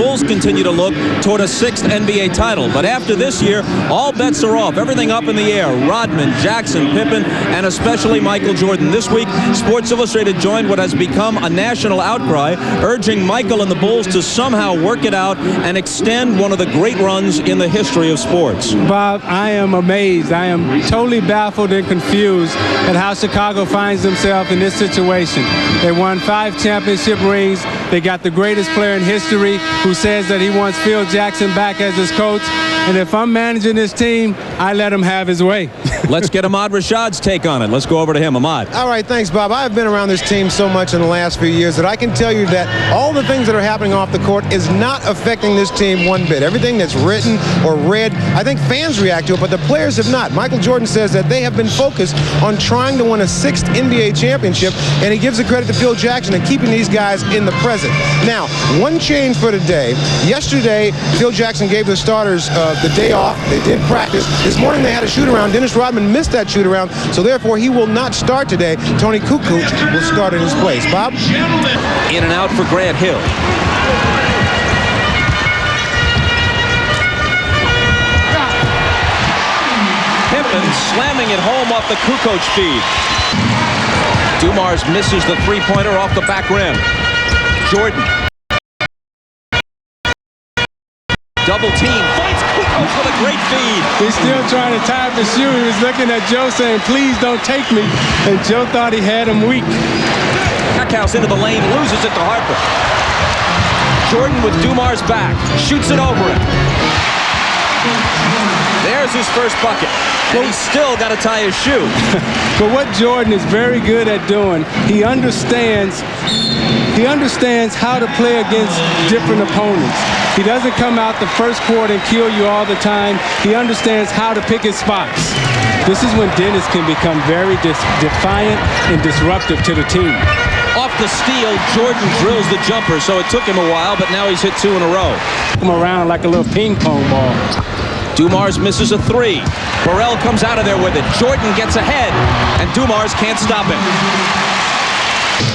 Bulls continue to look toward a 6th NBA title. But after this year, all bets are off. Everything up in the air. Rodman, Jackson, Pippen, and especially Michael Jordan. This week, Sports Illustrated joined what has become a national outcry, urging Michael and the Bulls to somehow work it out and extend one of the great runs in the history of sports. Bob, I am amazed. I am totally baffled and confused at how Chicago finds themselves in this situation. They won 5 championship rings. They got the greatest player in history who says that he wants Phil Jackson back as his coach. And if I'm managing this team, I let him have his way. Let's get Ahmad Rashad's take on it. Let's go over to him. Ahmad. All right, thanks, Bob. I've been around this team so much in the last few years that I can tell you that all the things that are happening off the court is not affecting this team one bit. Everything that's written or read, I think fans react to it, but the players have not. Michael Jordan says that they have been focused on trying to win a 6th NBA championship, and he gives the credit to Phil Jackson and keeping these guys in the present. Now, one change for today. Yesterday, Phil Jackson gave the starters the day off. They did practice. This morning they had a shoot-around. Dennis Rodman missed that shoot-around, so therefore he will not start today. Tony Kukoc will start in his place. Bob? In and out for Grant Hill. Pippen slamming it home off the Kukoc feed. Dumars misses the three-pointer off the back rim. Jordan. Double team. Finds Kukoc with a great feed. He's still trying to tie up the shoe. He was looking at Joe saying, please don't take me. And Joe thought he had him weak. Backhouse into the lane, loses it to Harper. Jordan with Dumars back. Shoots it over him. There's his first bucket. And he's still got to tie his shoe. But what Jordan is very good at doing, he understands how to play against different opponents. He doesn't come out the first quarter and kill you all the time. He understands how to pick his spots. This is when Dennis can become very defiant and disruptive to the team. Off the steal, Jordan drills the jumper, so it took him a while, but now he's hit 2 in a row. Come around like a little ping pong ball. Dumars misses a 3. Burrell comes out of there with it. Jordan gets ahead, and Dumars can't stop him.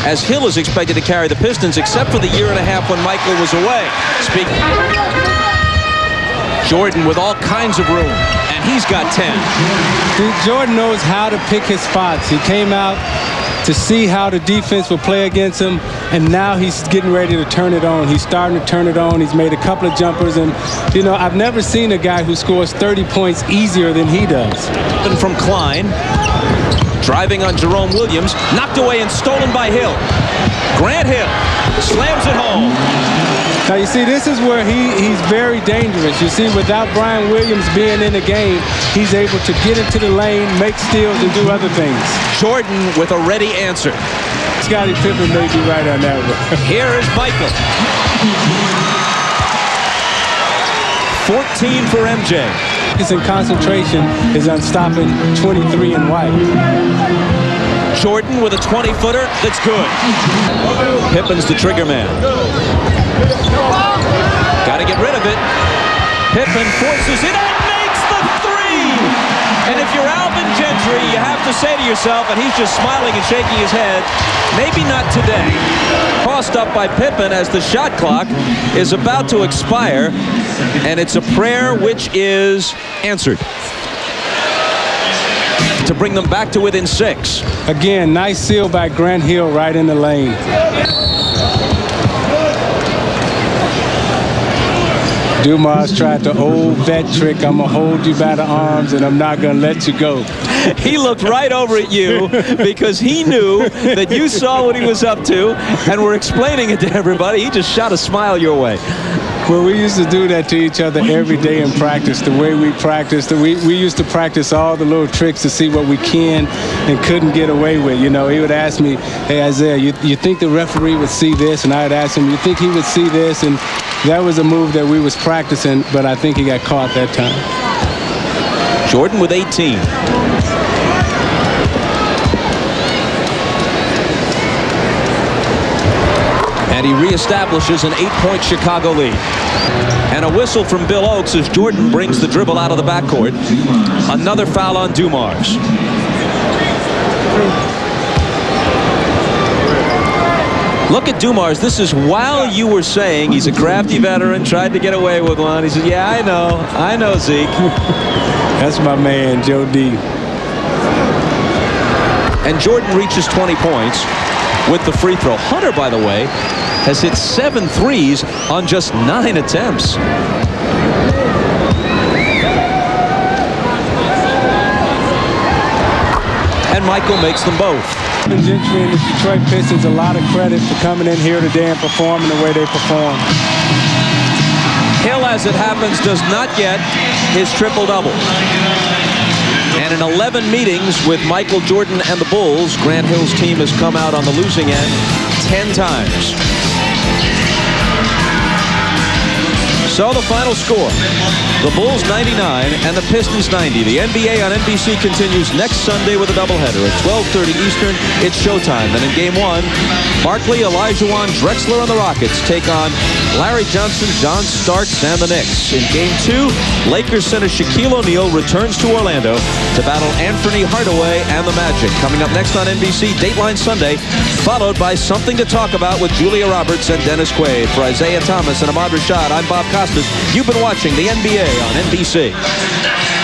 As Hill is expected to carry the Pistons, except for the year and a half when Michael was away. Jordan with all kinds of room, and he's got 10. Jordan knows how to pick his spots. He came out to see how the defense will play against him, and now he's getting ready to turn it on. He's starting to turn it on. He's made a couple of jumpers, and, you know, I've never seen a guy who scores 30 points easier than he does. And from Klein, driving on Jerome Williams, knocked away and stolen by Hill. Grant Hill slams it home. Now, you see, this is where he's very dangerous. You see, without Brian Williams being in the game, he's able to get into the lane, make steals, and do other things. Jordan with a ready answer. Scottie Pippen may be right on that one. Here is Michael. 14 for MJ. His concentration is unstopping 23 and white. Jordan with a 20-footer that's good. Pippen's the trigger man. Got to get rid of it. Pippen forces it and makes the 3! And if you're Alvin Gentry, you have to say to yourself, and he's just smiling and shaking his head, maybe not today. Tossed up by Pippen as the shot clock is about to expire, and it's a prayer which is answered to bring them back to within 6. Again, nice seal by Grant Hill right in the lane. Dumars tried the old vet trick. I'm going to hold you by the arms, and I'm not going to let you go. He looked right over at you because he knew that you saw what he was up to and were explaining it to everybody. He just shot a smile your way. Well, we used to do that to each other every day in practice. The way we practiced, we used to practice all the little tricks to see what we can and couldn't get away with. You know, he would ask me, hey, Isaiah, you think the referee would see this? And I would ask him, you think he would see this? And that was a move that we was practicing, but I think he got caught that time. Jordan with 18. And he reestablishes an 8-point Chicago lead. And a whistle from Bill Oakes as Jordan brings the dribble out of the backcourt. Another foul on Dumars. 3 Look at Dumars. This is while you were saying he's a crafty veteran, tried to get away with one. He said, yeah, I know, Zeke. That's my man, Joe D. And Jordan reaches 20 points with the free throw. Hunter, by the way, has hit 7 threes on just 9 attempts. And Michael makes them both. Gentry and the Detroit Pistons a lot of credit for coming in here today and performing the way they perform. Hill, as it happens, does not get his triple-double. And in 11 meetings with Michael Jordan and the Bulls, Grant Hill's team has come out on the losing end 10 times. So the final score, the Bulls 99 and the Pistons 90. The NBA on NBC continues next Sunday with a doubleheader at 12:30 Eastern. It's showtime. Then in Game 1, Barkley, Olajuwon, Drexler and the Rockets take on Larry Johnson, John Starks and the Knicks. In Game 2, Lakers center Shaquille O'Neal returns to Orlando to battle Anthony Hardaway and the Magic. Coming up next on NBC, Dateline Sunday, followed by Something to Talk About with Julia Roberts and Dennis Quaid. For Isaiah Thomas and Ahmad Rashad, I'm Bob Costas. You've been watching the NBA on NBC.